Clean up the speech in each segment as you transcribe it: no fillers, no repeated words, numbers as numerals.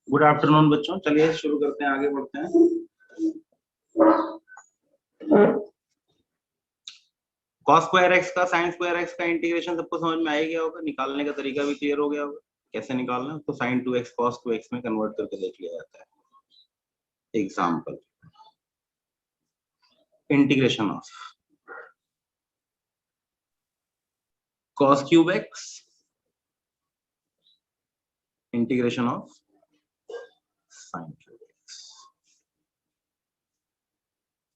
Good afternoon बच्चों, चलिए शुरू करते हैं, आगे बढ़ते हैं। कॉस स्क्वायर एक्स का साइन स्क्वायर एक्स का इंटीग्रेशन सबको समझ में आ ही गया होगा, निकालने का तरीका भी क्लियर हो गया होगा। कैसे निकालना है तो साइन 2x कॉस 2x में कन्वर्ट करके देख लिया जाता है। Example, integration of cos cube x integration of sin cube x।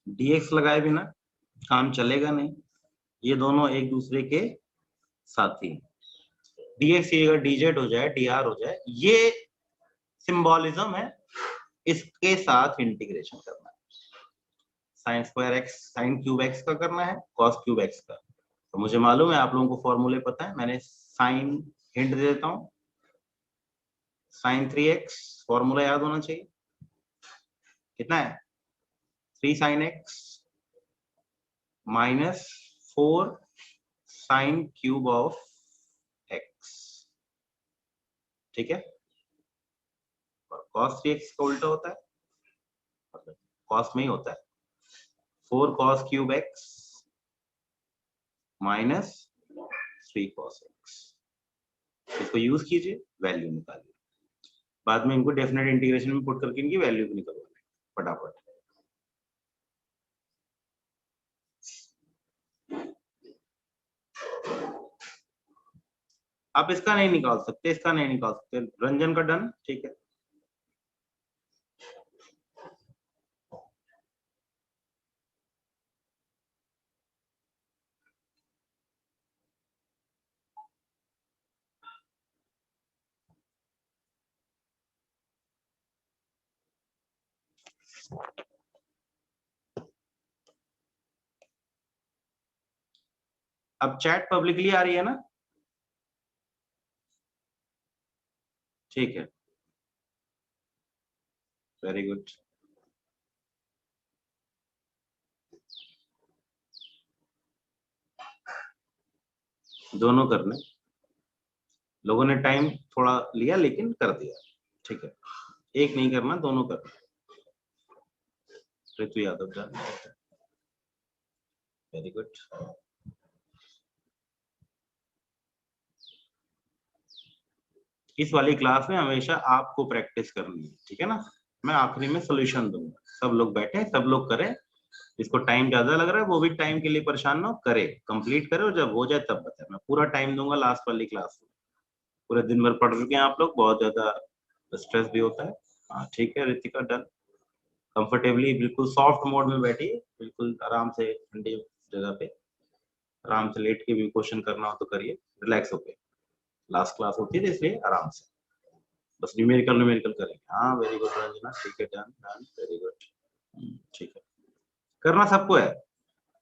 dx लगाए बिना काम चलेगा नहीं, ये दोनों एक दूसरे के साथी। dx की जगह dz हो जाए, dr हो जाए, ये सिंबॉलिज्म है, इसके साथ इंटीग्रेशन करना है। Sine square x sine cube x का करना है, कॉस क्यूब एक्स का। तो मुझे मालूम है आप लोगों को फॉर्मूले पता है, मैंने साइन हिंट दे देता हूं। साइन 3x फॉर्मूला याद होना चाहिए, कितना है 3 sine x minus 4 sine cube of x, ठीक है। और cos 3x का उल्टा होता है, cos में ही होता है, 4 cos cube x minus 3 cos x। इसको यूज कीजिए, वैल्यू निकालिए, बाद में इनको डेफिनेट इंटीग्रेशन में पुट करके इनकी वैल्यू भी निकलवाना है फटाफट। आप इसका नहीं निकाल सकते, इसका नहीं निकाल सकते, रंजन का डन, ठीक है। अब चैट पब्लिकली आ रही है ना, ठीक है, वेरी गुड। दोनों करने, लोगों ने टाइम थोड़ा लिया लेकिन कर दिया, ठीक है। एक नहीं करना, दोनों करना। ऋतु यादव जान, वेरी गुड। इस वाली क्लास में हमेशा आपको प्रैक्टिस करनी है, ठीक है ना। मैं आखिरी में सोल्यूशन दूंगा, सब लोग बैठे, सब लोग करें। इसको टाइम ज्यादा लग रहा है वो भी टाइम के लिए परेशान ना हो, करे, कंप्लीट करे, और जब हो जाए तब बताए। मैं पूरा टाइम दूंगा लास्ट वाली क्लास में। पूरे दिन भर पढ़ चुके हैं आप लोग, बहुत ज्यादा स्ट्रेस भी होता है। हाँ ठीक है रितिका, डन। कंफर्टेबली बिल्कुल सॉफ्ट मोड में बैठिए, बिल्कुल आराम से ठंडी जगह पे आराम से लेट के भी क्वेश्चन करना हो तो करिए, रिलैक्स होके। लास्ट क्लास होती है तो इसलिए आराम से बस न्यूमेरिकल न्यूमेरिकल करेंगे। हाँ वेरी गुड रंजना, ठीक है, डन डन, वेरी गुड, ठीक है। करना सबको है,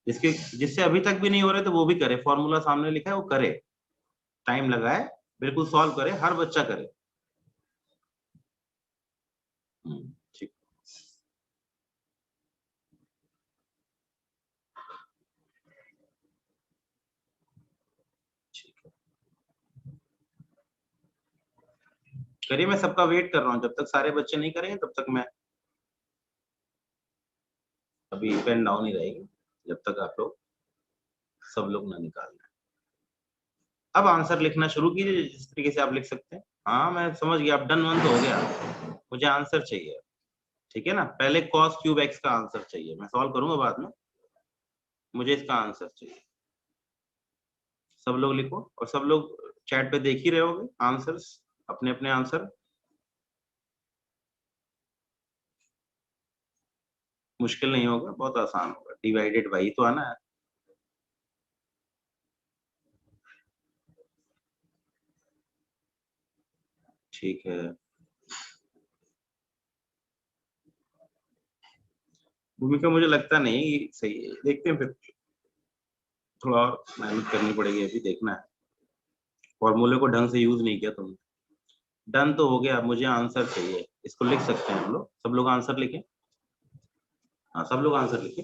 जिसके जिससे अभी तक भी नहीं हो रहे तो वो भी करे, फॉर्मूला सामने लिखा है वो करे, टाइम लगाए, बिल्कुल सॉल्व करे, हर बच्चा करे। ठीक, ठीक है, करिए। मैं सबका वेट कर रहा हूँ, जब तक सारे बच्चे नहीं करेंगे तब तक मैं अभी पेन डाउन ही रहेगी, जब तक आप लोग सब लोग ना निकालना। अब आंसर लिखना शुरू कीजिए जिस तरीके से आप लिख सकते हैं। हाँ मैं समझ गया, अब डन वन तो हो गया, मुझे आंसर चाहिए, ठीक है ना। पहले cos क्यूब x का आंसर चाहिए, मैं सॉल्व करूंगा बाद में, मुझे इसका आंसर चाहिए। सब लोग लिखो, और सब लोग चैट पे देख ही रहे होगे आंसर्स, अपने अपने आंसर। मुश्किल नहीं होगा, बहुत आसान होगा, डिवाइडेड बाई तो आना है। ठीक है, भूमिका मुझे लगता नहीं सही है, देखते हैं फिर, थोड़ा और मेहनत करनी पड़ेगी, अभी देखना है। फॉर्मूले को ढंग से यूज नहीं किया तुमने। डन तो हो गया, मुझे आंसर चाहिए, इसको लिख सकते हैं हम लोग, सब लोग आंसर लिखें। हाँ सब लोग आंसर लिखें।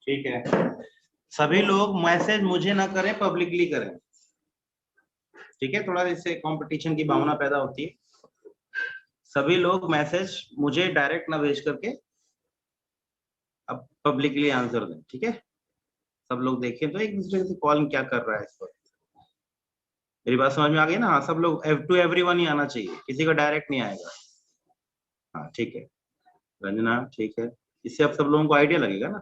ठीक है, सभी लोग मैसेज मुझे ना करें, पब्लिकली करें। ठीक है, थोड़ा इससे कंपटीशन की भावना पैदा होती है। सभी लोग मैसेज मुझे डायरेक्ट ना भेज करके अब पब्लिकली आंसर दें। ठीक है, सब लोग देखें तो एक दूसरे से कॉल क्या कर रहा है इस पर। मेरी बात समझ में आ गई ना? हाँ, सब लोग टू एवरीवन ही आना चाहिए, किसी का डायरेक्ट नहीं आएगा। हाँ ठीक है रंजना, ठीक है, इससे अब सब लोगों को आइडिया लगेगा ना।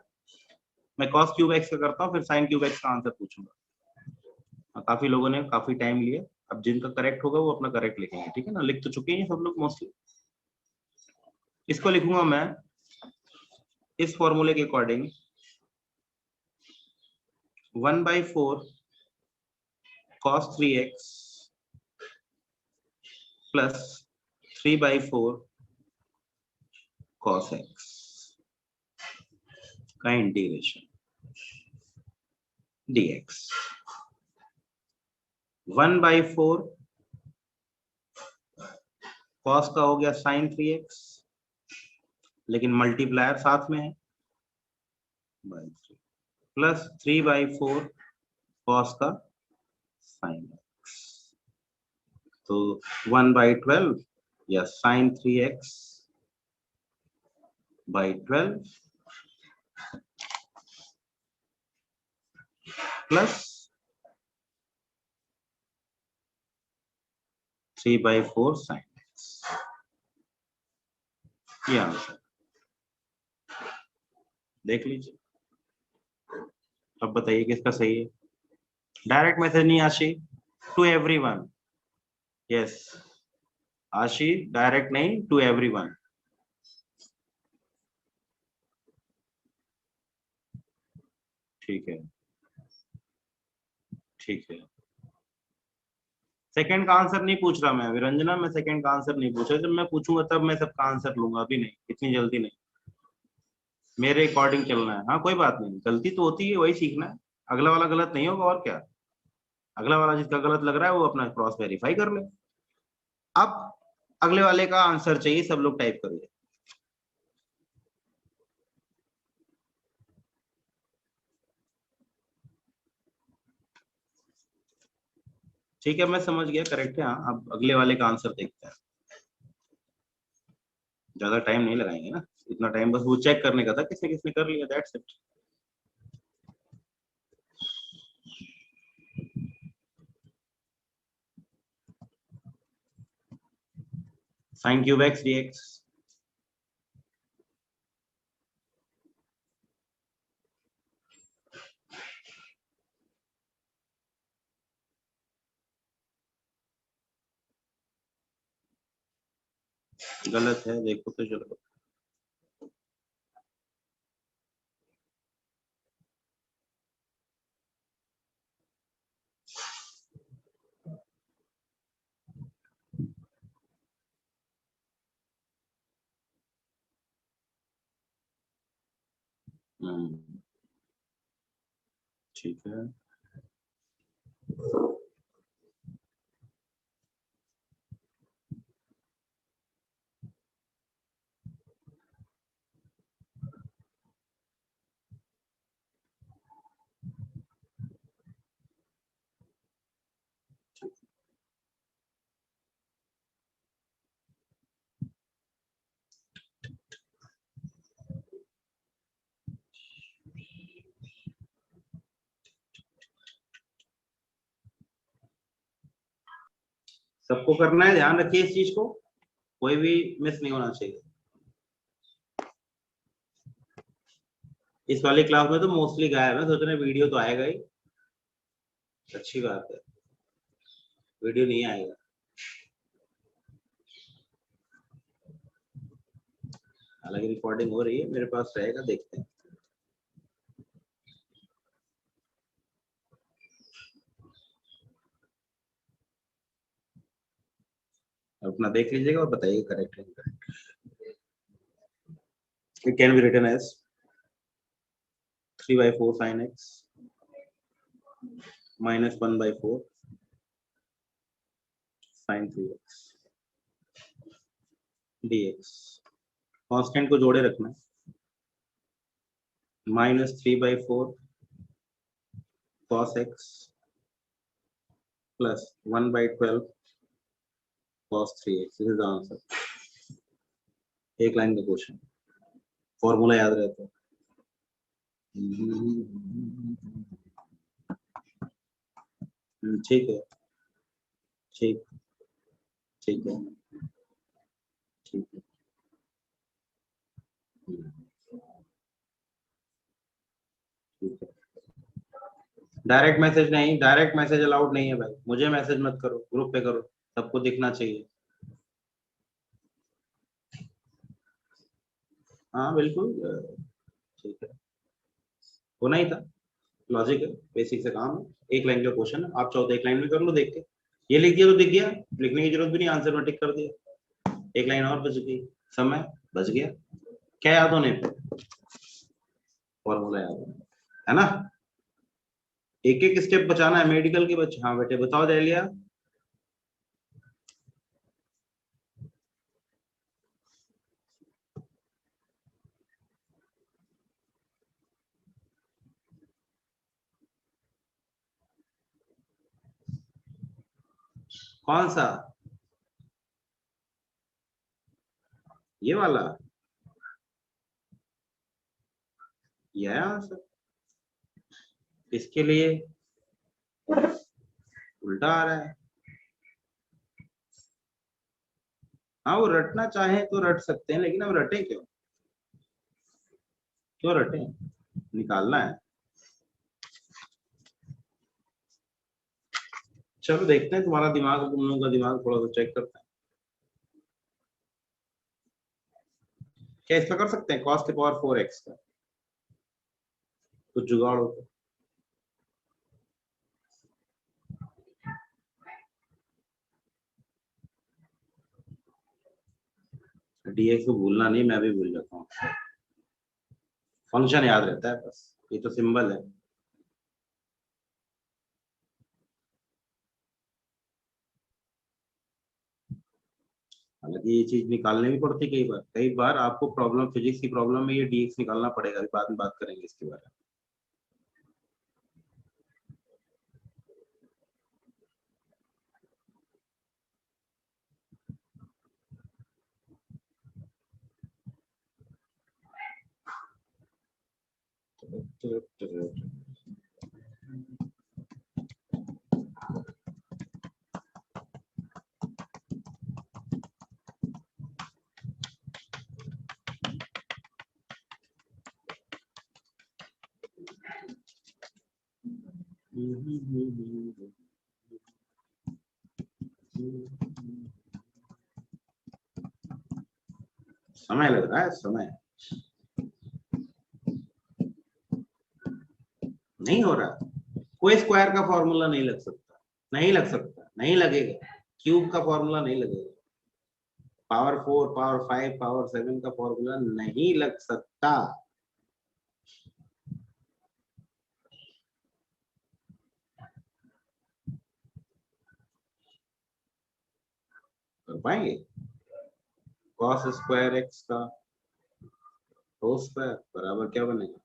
मैं कॉस क्यूब एक्स का करता हूँ, फिर साइन क्यूब एक्स का आंसर पूछूंगा। काफी लोगों ने काफी टाइम लिया, अब जिनका करेक्ट होगा वो अपना करेक्ट लिखेंगे। ठीक है ना, लिख तो चुके हैं सब लोग मोस्टली। इसको लिखूंगा मैं इस फॉर्मूले के according 1/4 cos 3x plus 3/4 cos x का इंटीग्रेशन dx। 1/4 cos का हो गया sin 3x, लेकिन मल्टीप्लायर साथ में है प्लस 3/4 cos का sin x, तो 1/12 या sin 3x by 12 plus 3/4 sin x, ये आंसर देख लीजिए। अब बताइए किसका सही है? डायरेक्ट मैसेज नहीं आशी, टू एवरीवन। यस आशी, डायरेक्ट नहीं, टू एवरीवन। ठीक है ठीक है, सेकंड का आंसर नहीं पूछ रहा मैं विरंजना, मैं सेकंड का आंसर नहीं पूछ रहा। जब मैं पूछूंगा तब मैं सबका आंसर लूंगा, अभी नहीं, इतनी जल्दी नहीं। मेरे अकॉर्डिंग चलना है। हाँ कोई बात नहीं, गलती तो होती है, वही सीखना है। अगला वाला गलत नहीं होगा और क्या। अगला वाला जिसका गलत लग रहा है वो अपना क्रॉस वेरीफाई कर ले। अब अगले वाले का आंसर चाहिए, सब लोग टाइप करिए। ठीक है मैं समझ गया, करेक्ट है। हाँ अब अगले वाले का आंसर देखते हैं, ज्यादा टाइम नहीं लगाएंगे ना। इतना टाइम बस वो चेक करने का था किसने किसने कर लिया, that's it. Sine cube x dx। गलत है, देखो तो चलो। ठीक है सबको करना है, ध्यान रखिए इस चीज को, कोई भी मिस नहीं होना चाहिए। इस वाली क्लास में तो मोस्टली गायब है, सोच रहे वीडियो तो आएगा ही। अच्छी बात है, वीडियो नहीं आएगा। हालांकि रिकॉर्डिंग हो रही है, मेरे पास रहेगा, देखते हैं। अपना देख लीजिएगा और बताइए करेक्ट है incorrect. It can be written as 3/4 sin x minus 1/4 sin 3x dx। Constant को जोड़े रखना है। -3/4 cos x plus 1/12 cos 3x. This is the answer. एक लाइन का क्वेश्चन, फॉर्मूला याद रहता है। ठीक है, ठीक ठीक है, ठीक है। ठीक है, डायरेक्ट मैसेज नहीं, डायरेक्ट मैसेज अलाउड नहीं है भाई। मुझे मैसेज मत करो, ग्रुप पे करो, सबको दिखना चाहिए। हाँ बिल्कुल, ठीक है, होना ही था, लॉजिक है, बेसिक से काम है। एक लाइन का क्वेश्चन है, आप चाहो तो एक लाइन में कर लो देख के। ये लिख दिया तो दिख गया, लिखने की जरूरत भी नहीं, आंसर में टिक कर दिया, एक लाइन और बच गई, समय बच गया। क्या याद होने पे, फॉर्मूला याद होने, है ना। एक एक स्टेप बचाना है, मेडिकल के बच्चे। हाँ बेटे बताओ दहलिया। कौन सा, ये वाला, ये है आंसर। इसके लिए उल्टा आ रहा है। हाँ वो रटना चाहे तो रट सकते हैं, लेकिन अब रटे क्यों, क्यों रटे, निकालना है। चलो देखते हैं तुम्हारा दिमाग, तुम लोगों का दिमाग थोड़ा सा चेक करते हैं। क्या इसका कर सकते हैं, cos की पावर 4x का कुछ जुगाड़ हो तो। dx को भूलना नहीं, मैं भी भूल जाता हूँ, फंक्शन याद रहता है बस, ये तो सिंबल है। हालांकि ये चीज निकालने भी पड़ती कई बार आपको प्रॉब्लम, फिजिक्स की प्रॉब्लम में ये dx निकालना पड़ेगा, अभी बाद में बात करेंगे इसके बारे में। समय लग रहा है, समय नहीं हो रहा। कोई स्क्वायर का फॉर्मूला नहीं लग सकता, नहीं लग सकता, नहीं लगेगा। क्यूब का फॉर्मूला नहीं लगेगा, पावर 4, पावर 5, पावर 7 का फॉर्मूला नहीं लग सकता। कर पाएंगे, cos स्क्वायर x का होल स्क्वायर बराबर क्या बनेगा,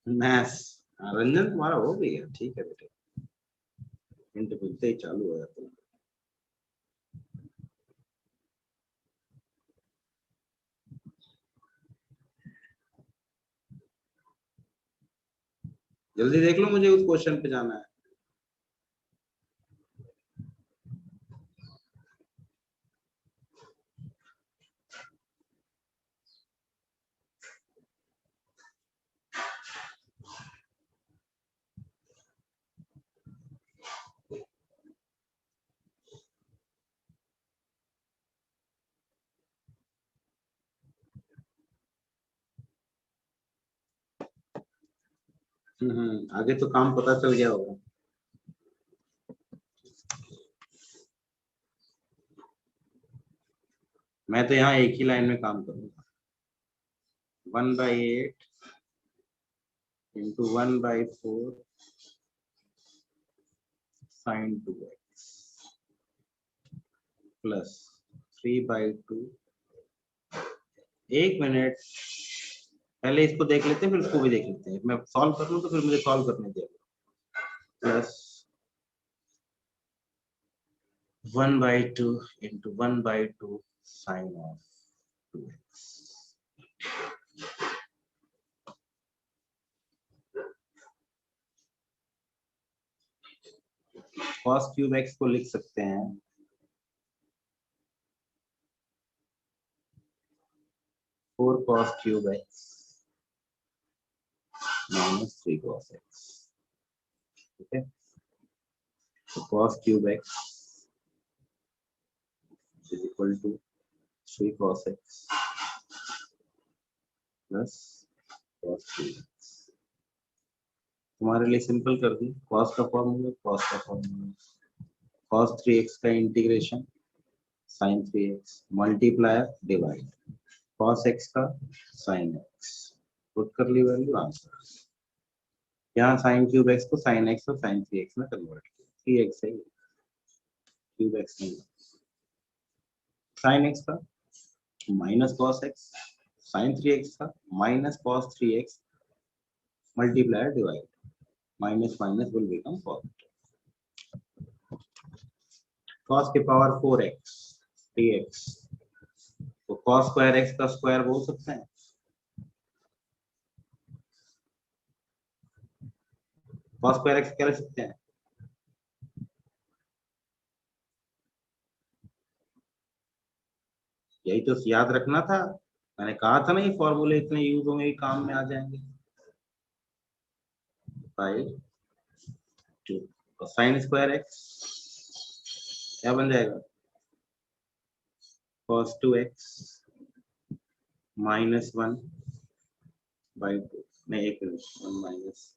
मैथ्स। रंजन तुम्हारा हो गया, ठीक है बेटे, हिंट मिलते ही चालू हो जाता है। जल्दी देख लो, मुझे उस क्वेश्चन पे जाना है। आगे तो काम पता चल गया होगा। मैं तो यहाँ एक ही लाइन में काम करूंगा, 1/8 इंटू 1/4 sin 2x प्लस 3/2। एक मिनट, पहले इसको देख लेते हैं फिर इसको भी देख लेते हैं। मैं सॉल्व कर लूं तो फिर मुझे सॉल्व करने दिया। Plus 1/2 into 1/2 sine of 2x। cos cube x को लिख सकते हैं 4 cos cube x minus 3 cos x। ठीक है, तो cos cube x is equal to 3 cos x plus cos cube x। तुम्हारे लिए सिंपल कर दी, cos का फॉर्मूला cos का फॉर्मूला, cos 3x का integration sin 3x multiplier divide cos x का sin x, पुट कर ली वैल्यू आंसर। यहाँ sin क्यूब x को sin x और sin 3x में कन्वर्ट किया, 3x है क्यूब x नहीं, sin x का minus cos x, sin 3x का minus cos 3x multiplier divide, minus minus will become positive. cos के पावर 4x 3x, तो cos स्क्वायर x का स्क्वायर बोल सकते हैं। cos स्क्वायर x क्या लिख सकते हैं? यही तो याद रखना था, मैंने कहा था ना ये फॉर्मूले इतने यूज होंगे काम में आ जाएंगे। 5 2 साइन स्क्वायर x क्या बन जाएगा, cos 2x माइनस 1/2, नहीं एक मिनट, 1 माइनस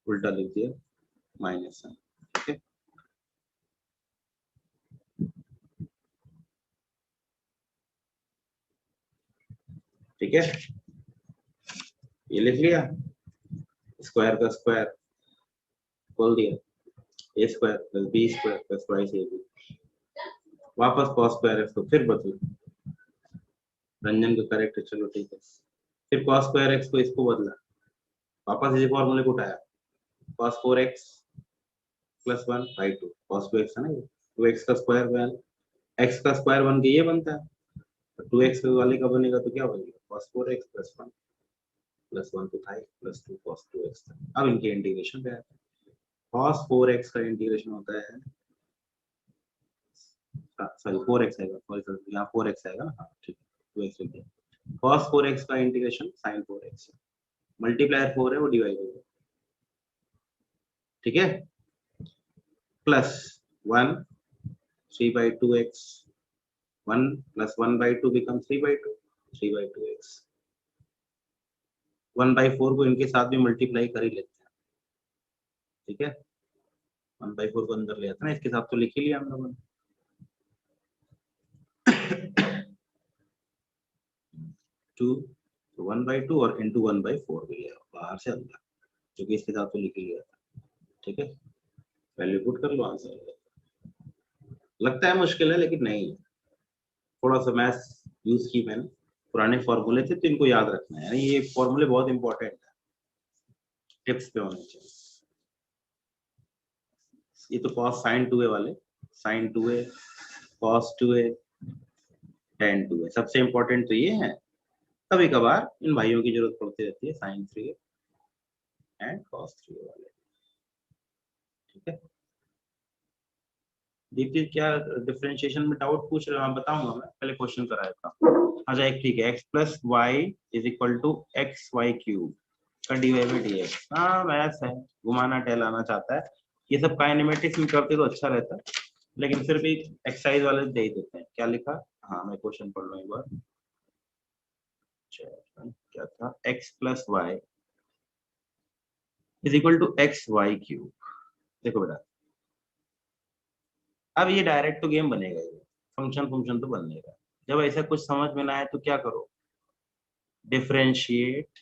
उल्टा लिख दिया माइनस 1। ठीक है, ठीक है, ये लिख लिया, स्क्वायर का स्क्वायर खोल दिया, a square plus b square plus y से बी, वापस cos स्क्वायर x को फिर बदलो, रंजन का करेक्ट है, चलो ठीक है। फिर cos स्क्वायर x को इसको बदला, वापस इसी फॉर्मूले को उठाया, cos 4x plus 1/2 cos 2x है ना, ये 2x का स्क्वायर बन, x का स्क्वायर बन के ये बनता है, तो 2x वाले का बनेगा तो क्या बनेगा, cos 4x प्लस 1 प्लस 1 तो था प्लस 2 cos 2x था। अब इनके इंटीग्रेशन पे आते हैं, cos 4x का इंटीग्रेशन होता है, सॉरी 4x आएगा, सॉरी यहाँ 4x आएगा ना, हाँ ठीक है 2x लिख दिया, cos 4x का इंटीग्रेशन sin 4x, मल्टीप्लायर 4 है वो डिवाइड होगा, ठीक है, plus 1 3/2x 1 plus 1/2 become 3/2 3/2x 1/4 को इनके साथ भी मल्टीप्लाई कर ही लेते हैं। ठीक है, 1/4 को अंदर ले आता है ना, इसके साथ तो लिख ही लिया हम लोगों ने। 2 तो 1/2 और इंटू 1/4 भी लिया बाहर से अंदर, क्योंकि इसके साथ तो लिख ही लिया था। ठीक है, वैल्यू पुट कर लो, आंसर लगता है मुश्किल है लेकिन नहीं है, थोड़ा सा मैथ्स यूज की मैंने, पुराने फॉर्मूले थे तो इनको याद रखना है, ये फॉर्मूले बहुत इंपॉर्टेंट है, टिप्स पे होने चाहिए। ये तो cos sin 2a वाले, sin 2a cos 2a tan 2a सबसे इंपॉर्टेंट तो ये है, कभी कभार इन भाइयों की जरूरत पड़ती रहती है, sin 3a and cos 3a वाले। ठीक है, देखिए क्या डिफरेंशिएशन में डाउट पूछ रहे हो, आप बताऊंगा मैं, पहले क्वेश्चन कराया था। अच्छा एक ठीक है, x plus Y is equal to X Y cube का डीवाई बाई डी एक्स। हाँ मैथ्स है, घुमाना टहलाना चाहता है, ये सब काइनेमेटिक्स में करते तो अच्छा रहता, लेकिन फिर भी एक्सरसाइज वाले दे ही देते हैं। क्या लिखा, हाँ मैं क्वेश्चन पढ़ लूँ एक बार, क्या था, x plus Y is equal to X Y cube. देखो बेटा, अब ये डायरेक्ट तो गेम बनेगा, ये फंक्शन फंक्शन तो बनेगा। जब ऐसा कुछ समझ में ना आए तो क्या करो, differentiate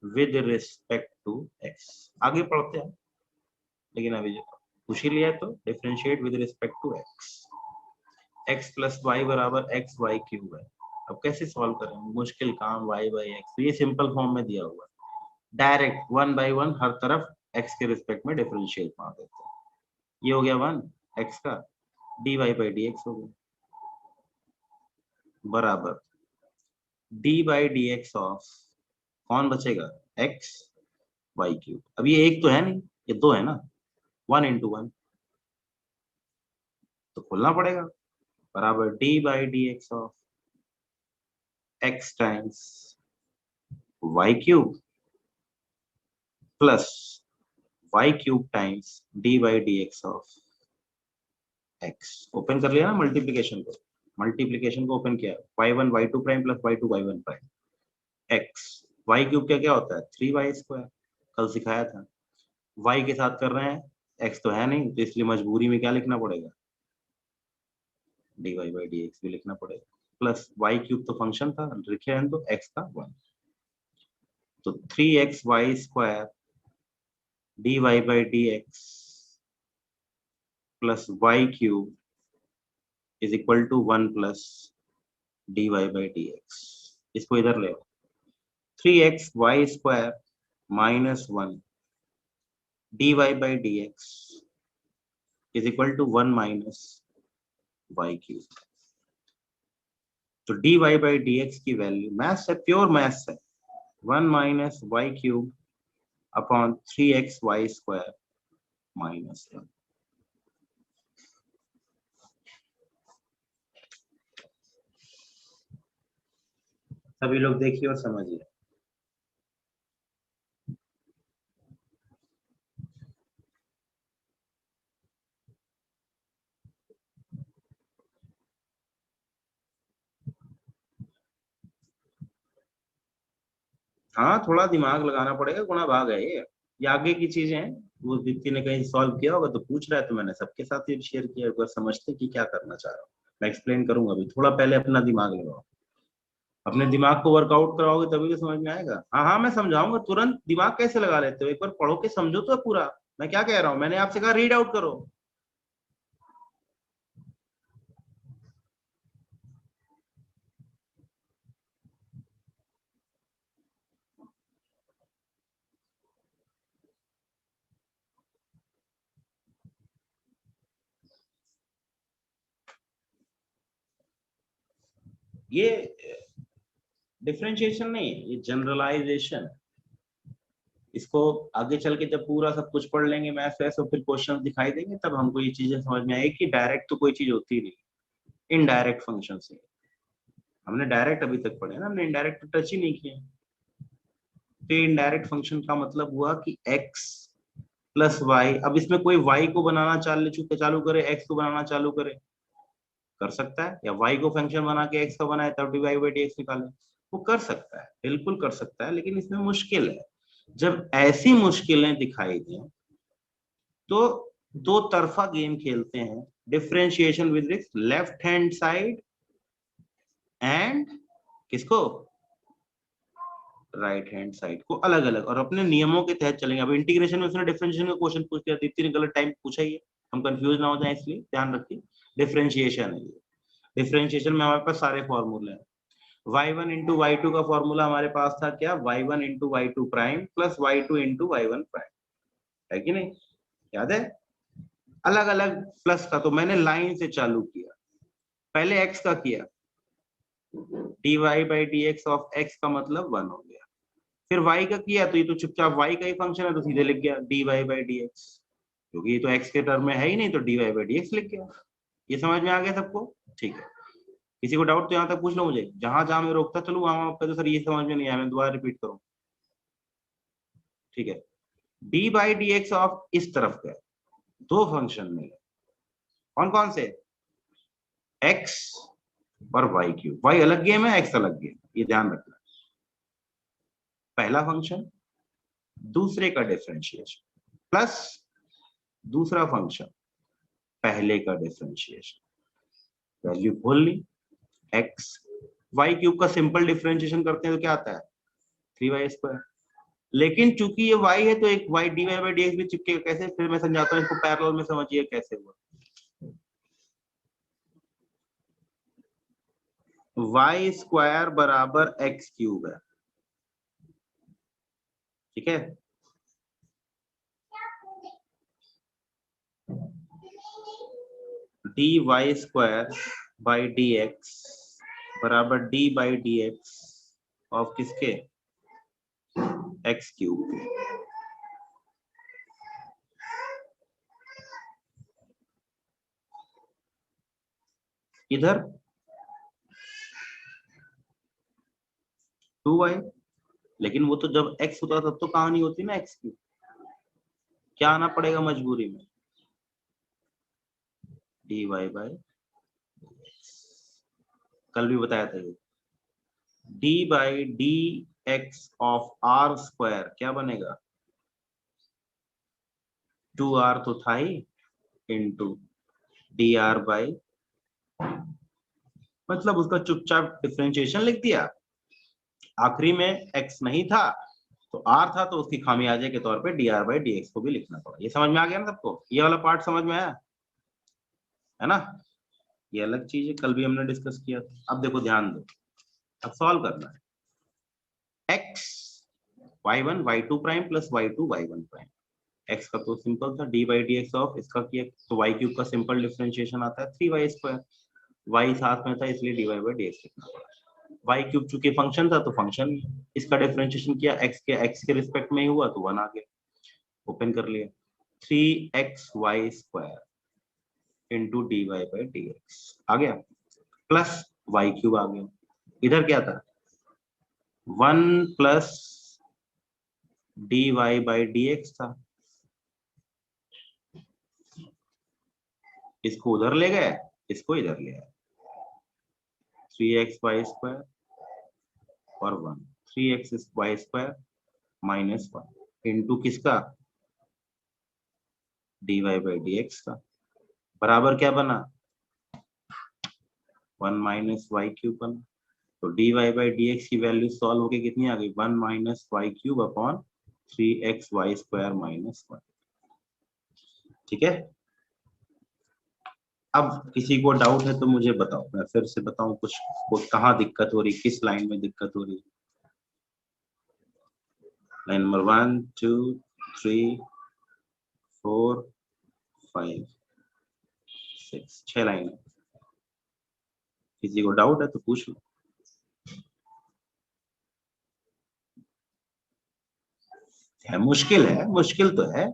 with respect to X. आगे पढ़ते हैं, लेकिन अभी जो पूछ ही लिया है तो differentiate with respect to X. X plus Y बराबर एक्स वाई क्यूब है। अब कैसे सॉल्व करें, मुश्किल काम, वाई बाई एक्स, तो ये सिंपल फॉर्म में दिया हुआ है, डायरेक्ट वन बाई वन हर तरफ एक्स के रिस्पेक्ट में डिफरेंशिएट मार देते हैं। ये हो गया वन एक्स का, d y by D x हो गया बराबर d by D x of, कौन बचेगा, एक्स वाई क्यूब। अब ये एक तो है नहीं, ये दो है ना, वन इंटू वन तो खोलना पड़ेगा, बराबर d by D x of x times y cube plus y cube times d by D x of x. Open कर लिया ना मल्टीप्लीकेशन को, मल्टीप्लीकेशन को ओपन किया, y one y two prime plus y two y one prime x. Y cube क्या क्या होता है, थ्री वाई स्क्वायर, कल सिखाया था। वाई के साथ कर रहे हैं, एक्स तो है नहीं, तो इसलिए मजबूरी में क्या लिखना पड़ेगा, d y by D x भी लिखना पड़ेगा, प्लस वाई क्यूब तो फंक्शन था लिखे हैं तो एक्स का वन, तो three x y square d y by D x plus y cube is equal to one plus d y by D x. इसको इधर ले, three x y square minus one d y by D x is equal to one minus y cube. तो d y by D x की value, maths है, pure maths है, one minus y cube upon three x y square minus one. सभी लोग देखिए और समझिए। हाँ, थोड़ा दिमाग लगाना पड़ेगा, गुणा भाग है ये आगे की चीजें हैं। वो व्यक्ति ने कहीं सॉल्व किया होगा तो पूछ रहा है, तो मैंने सबके साथ ये शेयर किया, एक बार समझते कि क्या करना चाह रहा हूँ। मैं एक्सप्लेन करूंगा, अभी थोड़ा पहले अपना दिमाग लगाओ, अपने दिमाग को वर्कआउट कराओगे तभी तो समझ में आएगा। हाँ हाँ, मैं समझाऊंगा, तुरंत दिमाग कैसे लगा लेते हो, एक बार पढ़ो के समझो तो पूरा। मैं क्या कह रहा हूँ, मैंने आपसे कहा रीड आउट करो। ये डिफरेंशिएशन नहीं है, ये जनरलाइजेशन। इसको आगे चल के जब पूरा सब कुछ पढ़ लेंगे मैथ्स वैस, तो फिर क्वेश्चन दिखाई देंगे, तब हमको ये चीजें समझ में आएगी कि डायरेक्ट तो कोई चीज होती नहीं, इनडायरेक्ट फंक्शन से। हमने डायरेक्ट अभी तक पढ़े ना, हमने इनडायरेक्ट तो टच ही नहीं किया। तो इनडायरेक्ट फंक्शन का मतलब हुआ कि x प्लस वाई, अब इसमें कोई y को बनाना चालू करे, x को बनाना चालू करे, कर सकता है, या y को फंक्शन बना के x का बनाए तब d y by D x निकाले, वो कर सकता है, बिल्कुल कर सकता है, लेकिन इसमें मुश्किल है। जब ऐसी मुश्किलें दिखाई दें तो दो तरफा गेम खेलते हैं, differentiation with left hand side and किसको, राइट हैंड साइड को अलग अलग, और अपने नियमों के तहत चलेंगे। अब इंटीग्रेशन में उसने डिफरेंशिएशन का क्वेश्चन पूछ दिया, दीप्ति ने गलत टाइम पूछा ही है, हम कंफ्यूज ना हो जाए इसलिए ध्यान रखिए। डिफरेंशिएशन है ये, डिफरेंशिएशन में हमारे पास सारे फॉर्मूले हैं। y1 इंटू वाई टू का फॉर्मूला हमारे पास था क्या, y1 into y two prime plus y2 into y one prime, है कि नहीं, याद है। अलग अलग प्लस का तो मैंने लाइन से चालू किया, पहले x का किया, d y by D x of x का मतलब वन हो गया, फिर y का किया तो ये तो चुपचाप y का ही फंक्शन है, तो सीधे लिख गया d y by D x, क्योंकि ये तो x के टर्म में है ही नहीं, तो d y by D x लिख गया। ये समझ में आ गया सबको, ठीक है। किसी को डाउट तो यहाँ तक पूछ लो मुझे, जहां जहां मैं रोकता चलूँ वहां आपका तो सर ये समझ में नहीं आया, मैं दोबारा रिपीट करूँ, ठीक है। D by D x of इस तरफ का दो फंक्शन में, कौन कौन से, x और y क्यूब, y अलग गेम है, x अलग गेम, ये ध्यान रखना। पहला फंक्शन दूसरे का डिफरेंशिएशन प्लस दूसरा फंक्शन पहले का डिफरेंशिएशन, वैल्यू खोल ली। एक्स वाई क्यूब का सिंपल डिफरेंशिएशन करते हैं तो क्या आता है 3y²। लेकिन चूंकि ये y है तो एक y dy बाई dx भी चिपकेगा। कैसे, फिर मैं समझाता हूँ इसको, पैरेलल में समझिए कैसे हुआ। y² बराबर x क्यूब है, ठीक है। dy² बाई dx बराबर d बाई dx ऑफ किसके, x क्यूब के। इधर 2y, लेकिन वो तो जब x होता तब तो कहानी होती ना x की, क्या आना पड़ेगा मजबूरी में, dy बाई, कल भी बताया था ये, d by D x of r² क्या बनेगा 2r तो था ही इंटू dr बाई, मतलब उसका चुपचाप डिफरेंशिएशन लिख दिया। आखिरी में x नहीं था तो r था, तो उसकी खामियाजे के तौर पे dr बाई dx को भी लिखना पड़ा। ये समझ में आ गया ना सबको, ये वाला पार्ट समझ में आया है ना। ये अलग चीज है, कल भी हमने डिस्कस किया था। अब देखो ध्यान दो, अब सॉल्व करना है। x y1 y2 prime plus y2 y1 prime, x का तो सिंपल था d by D x of इसका किया तो y क्यूब का सिंपल डिफरेंशिएशन आता है 3y²। y साथ में था इसलिए dy बाई dx लिखना पड़ा। y क्यूब चूंकि फंक्शन था तो फंक्शन, इसका डिफरेंशिएशन किया x के रिस्पेक्ट में ही हुआ तो 1 आ गया, ओपन कर लिया। 3xy² into d y by D x आ गया, प्लस वाई क्यूब आ गया। इधर क्या था 1 plus d y by D x था, इसको उधर ले गए, इसको इधर ले आए। 3xy² और 1, 3xy² माइनस 1 इंटू किसका d y by D x का, बराबर क्या बना 1 माइनस वाई क्यूब बना। तो d y by D x की वैल्यू सॉल्व होके कितनी आ गई 1 minus y cube upon 3xy² minus 1, ठीक है। अब किसी को डाउट है तो मुझे बताओ, मैं फिर से बताऊं कुछ को, कहाँ दिक्कत हो रही, किस लाइन में दिक्कत हो रही। लाइन नंबर 1 2 3 4 5 6, 6 लाइन है। किसी को डाउट है तो पूछ लो। है मुश्किल, है मुश्किल तो है,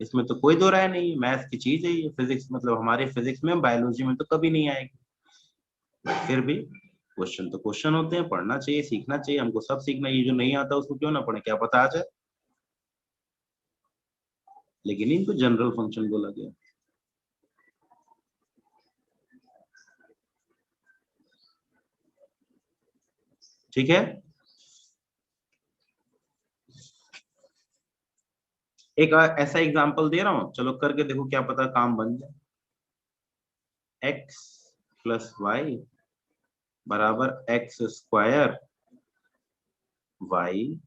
इसमें तो कोई दो राय नहीं है। मैथ की चीज है ये, फिजिक्स मतलब हमारे फिजिक्स में, बायोलॉजी में तो कभी नहीं आएगी। फिर भी क्वेश्चन तो क्वेश्चन होते हैं, पढ़ना चाहिए, सीखना चाहिए, हमको सब सीखना। ये जो नहीं आता उसको क्यों ना पढ़े, क्या पता आ जाए। लेकिन इनको जनरल फंक्शन बोला गया, ठीक है। एक ऐसा एग्जांपल दे रहा हूं, चलो करके देखो, क्या पता काम बन जाए। x प्लस वाई बराबर x² y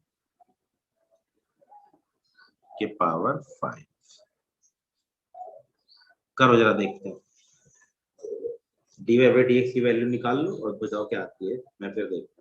के पावर 5, करो जरा देखते हैं। D y by D x की वैल्यू निकाल लो और बताओ क्या आती है, मैं फिर देखता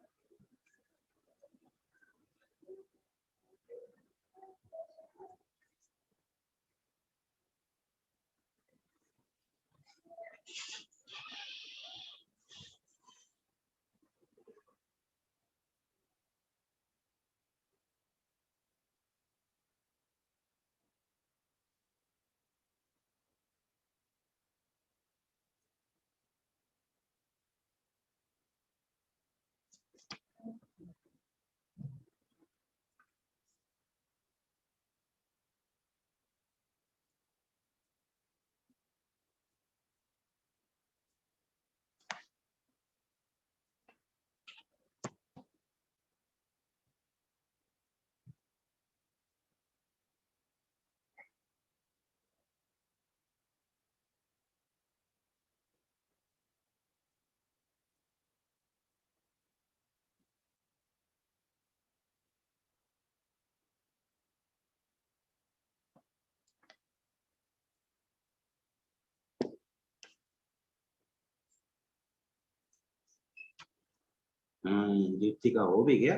दीप्ति का हो भी गया,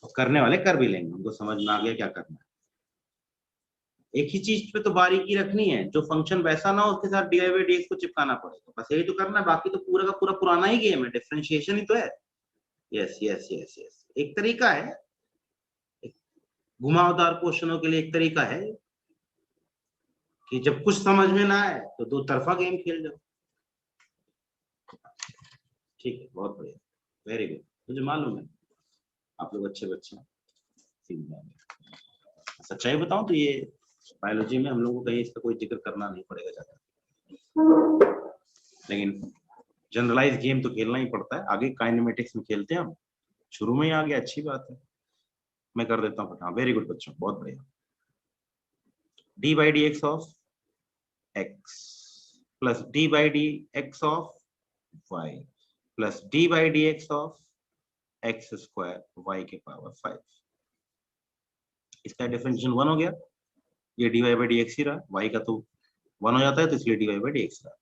और करने वाले कर भी लेंगे, उनको समझ में आ गया क्या करना है। एक ही चीज पे तो बारीकी रखनी है, जो फंक्शन वैसा ना हो उसके साथ dy by dx को चिपकाना पड़ेगा, बस यही तो करना है, बाकी तो पूरा का पूरा पुराना ही गेम है, डिफरेंशिएशन ही तो है। यस यस यस यस, एक तरीका है, घुमावदार क्वेश्चनों के लिए एक तरीका है कि जब कुछ समझ में ना आए तो दो तरफा गेम खेल जाओ। ठीक है, बहुत बढ़िया, वेरी गुड, मुझे मालूम है आप लोग अच्छे बच्चे हैं, सीख जाएंगे। सच्चाई बताऊं तो ये बायोलॉजी में हम लोगों को कहीं इसका कोई जिक्र करना नहीं पड़ेगा ज्यादा, लेकिन जनरलाइज गेम तो खेलना ही पड़ता है। आगे काइनेमेटिक्स में खेलते हैं हम, शुरू में ही आ गया, अच्छी बात है, मैं कर देता हूँ। हाँ वेरी गुड बच्चों, बहुत बढ़िया। D by D x of x plus d by D x of y plus d by D x of x square y के पावर 5। इसका डिफरेंशिएशन 1 हो गया, ये d y by D x ही रहा, वाई का तो 1 हो जाता है, तो इसलिए d y by D x रहा,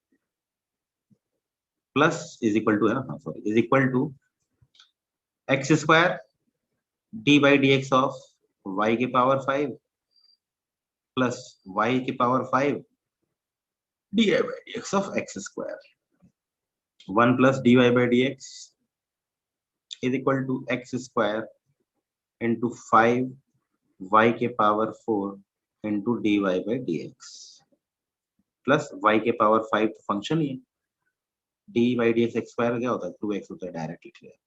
प्लस इज इक्वल टू है ना, हाँ sorry, is equal to x square d by D x of y के पावर 5 प्लस वाई के power 5 d y by D x of x square. 1 plus d y by D x is equal to x square into 5 y के power 4 into d y by D x plus y के power 5 function ही है, d by D x square क्या होता है, 2x होता है, direct लिख लिया।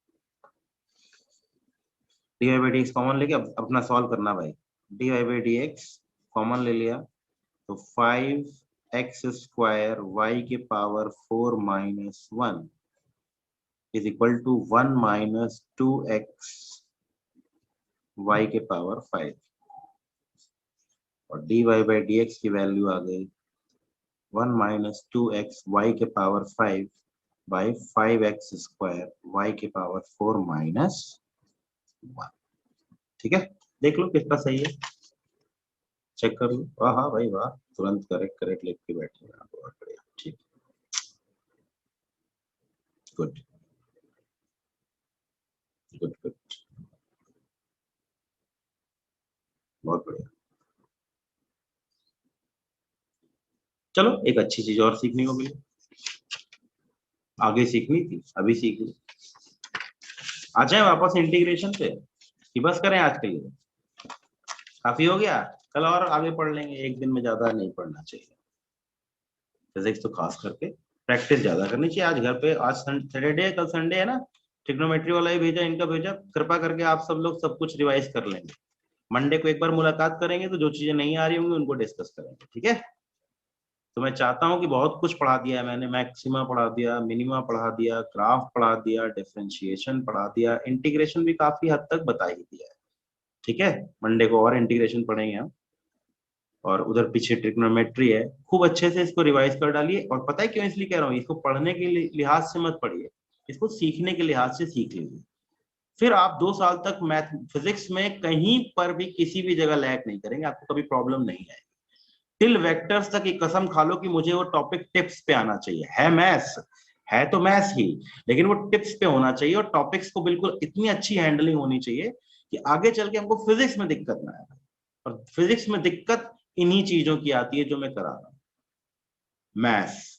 D y by D x common लेके अपना सॉल्व करना भाई, d y by D x common ले लिया तो 5x स्क्वायर वाई के power 4 minus 1 is equal to 1 minus 2x y के पावर 5, और d y by D x की वैल्यू आ गई 1 माइनस 2x वाई के power 5 by 5x square y के पावर 4 माइनस 1। ठीक है, देख लो कितना सही है, चेक कर लो। वाह हाँ भाई वाह, तुरंत करेक्ट करेक्ट लिख के बैठे, बहुत बढ़िया, ठीक, गुड गुड गुड, बहुत बढ़िया। चलो एक अच्छी चीज और सीखने को मिली, आगे सीखनी थी अभी सीख ली। आ जाए वापस इंटीग्रेशन पे कि बस करें आज के लिए, काफी हो गया, कल और आगे पढ़ लेंगे, एक दिन में ज्यादा नहीं पढ़ना चाहिए। फिजिक्स तो खास करके प्रैक्टिस ज्यादा करनी चाहिए। आज घर पे, आज सैटरडे है, कल संडे है ना, ट्रिग्नोमेट्री वाला ही भेजा, इनका भेजा, कृपा करके आप सब लोग सब कुछ रिवाइज कर लेंगे। मंडे को एक बार मुलाकात करेंगे तो जो चीजें नहीं आ रही होंगी उनको डिस्कस करेंगे, ठीक है। तो मैं चाहता हूँ कि बहुत कुछ पढ़ा दिया है मैंने, मैक्सिमा पढ़ा दिया, मिनिमा पढ़ा दिया, ग्राफ पढ़ा दिया, डिफरेंशिएशन पढ़ा दिया, इंटीग्रेशन भी काफी हद तक बता ही दिया है, ठीक है। मंडे को और इंटीग्रेशन पढ़ेंगे हम, और उधर पीछे ट्रिग्नोमेट्री है, खूब अच्छे से इसको रिवाइज कर डालिए। और पता है क्यों इसलिए कह रहा हूँ, इसको पढ़ने के लिहाज से मत पढ़िए, इसको सीखने के लिहाज से सीख लीजिए। फिर आप 2 साल तक मैथ फिजिक्स में कहीं पर भी किसी भी जगह लैग नहीं करेंगे, आपको कभी प्रॉब्लम नहीं आएगी। टिल वेक्टर्स तक ये कसम खा लो कि मुझे वो टॉपिक टिप्स पे आना चाहिए, है मैथ्स है तो मैथ्स ही, लेकिन वो टिप्स पे होना चाहिए, और टॉपिक्स को बिल्कुल इतनी अच्छी हैंडलिंग होनी चाहिए कि आगे चल के हमको फिजिक्स में दिक्कत ना आए। और फिजिक्स में दिक्कत इन्हीं चीजों की आती है जो मैं करा रहा हूं, मैथ्स।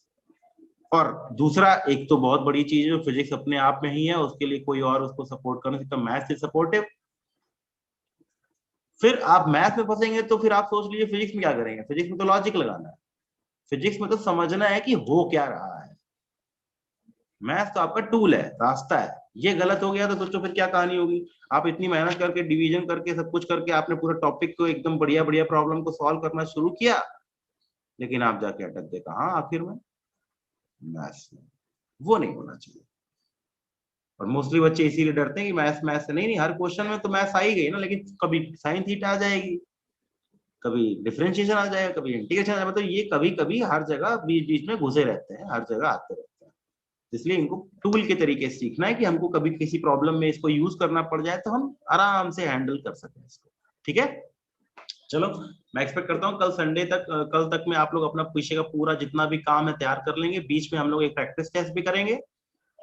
और दूसरा एक तो बहुत बड़ी चीज है जो फिजिक्स अपने आप में ही है, उसके लिए कोई और उसको सपोर्ट कर नहीं सकता, मैथ्स इज सपोर्टिव। फिर आप मैथ में फंसेंगे तो फिर आप सोच लीजिए फिजिक्स में क्या करेंगे, फिजिक्स में तो लॉजिक लगाना है, फिजिक्स में तो समझना है कि हो क्या रहा है। मैथ तो आपका टूल है, रास्ता है, ये गलत हो गया तो सोचो फिर क्या कहानी होगी। आप इतनी मेहनत करके डिवीजन करके सब कुछ करके आपने पूरा टॉपिक को एकदम बढ़िया बढ़िया प्रॉब्लम को सॉल्व करना शुरू किया, लेकिन आप जाके अटक गए कहाँ आखिर में, मैथ्स में। वो नहीं होना चाहिए। और मोस्टली बच्चे इसीलिए डरते हैं कि मैथ्स मैथ्स से, नहीं नहीं, हर क्वेश्चन में तो मैथ्स आ ही गई ना, लेकिन कभी साइन थीटा आ जाएगी, कभी डिफरेंशिएशन आ जाएगा, कभी इंटीग्रेशन आ जाएगा, तो ये कभी कभी हर जगह बीच बीच में घुसे रहते हैं, हर जगह आते रहते हैं। इसलिए इनको टूल के तरीके से सीखना है कि हमको कभी किसी प्रॉब्लम में इसको यूज करना पड़ जाए तो हम आराम से हैंडल कर सकें इसको, ठीक है। चलो मैं एक्सपेक्ट करता हूँ कल संडे तक, कल तक में आप लोग अपना पीछे का पूरा जितना भी काम है तैयार कर लेंगे। बीच में हम लोग एक प्रैक्टिस टेस्ट भी करेंगे,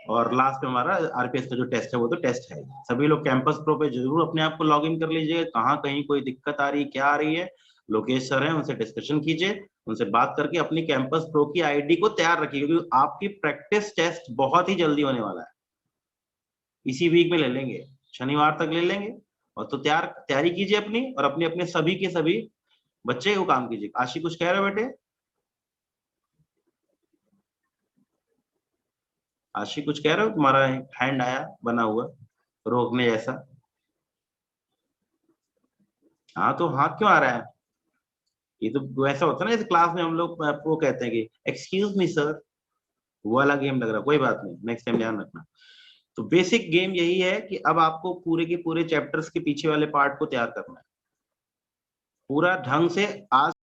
और लास्ट में हमारा आरपीएस का जो टेस्ट है वो तो टेस्ट है। सभी लोग कैंपस प्रो पे जरूर अपने आप को लॉग इन कर लीजिए। कहाँ कहीं कोई दिक्कत आ रही है, क्या आ रही है, लोकेश सर है उनसे डिस्कशन कीजिए, उनसे बात करके अपनी कैंपस प्रो की आईडी को तैयार रखिए, क्योंकि आपकी प्रैक्टिस टेस्ट बहुत ही जल्दी होने वाला है, इसी वीक में ले लेंगे, शनिवार तक ले लेंगे। और तो तैयारी कीजिए अपनी, और अपने अपने सभी के सभी बच्चे को काम कीजिए। आशी कुछ कह रहे हो बेटे? आशी कुछ कह रहे हो? तुम्हारा हैंड आया बना हुआ रोकने जैसा। हाँ तो हाथ क्यों आ रहा है? ये तो वैसा होता है ना, जैसे क्लास में हम लोग वो कहते हैं कि एक्सक्यूज मी सर, वो वाला गेम लग रहा है। कोई बात नहीं, नेक्स्ट टाइम ध्यान रखना। तो बेसिक गेम यही है कि अब आपको पूरे के पूरे चैप्टर्स के पीछे वाले पार्ट को तैयार करना है पूरा ढंग से। आज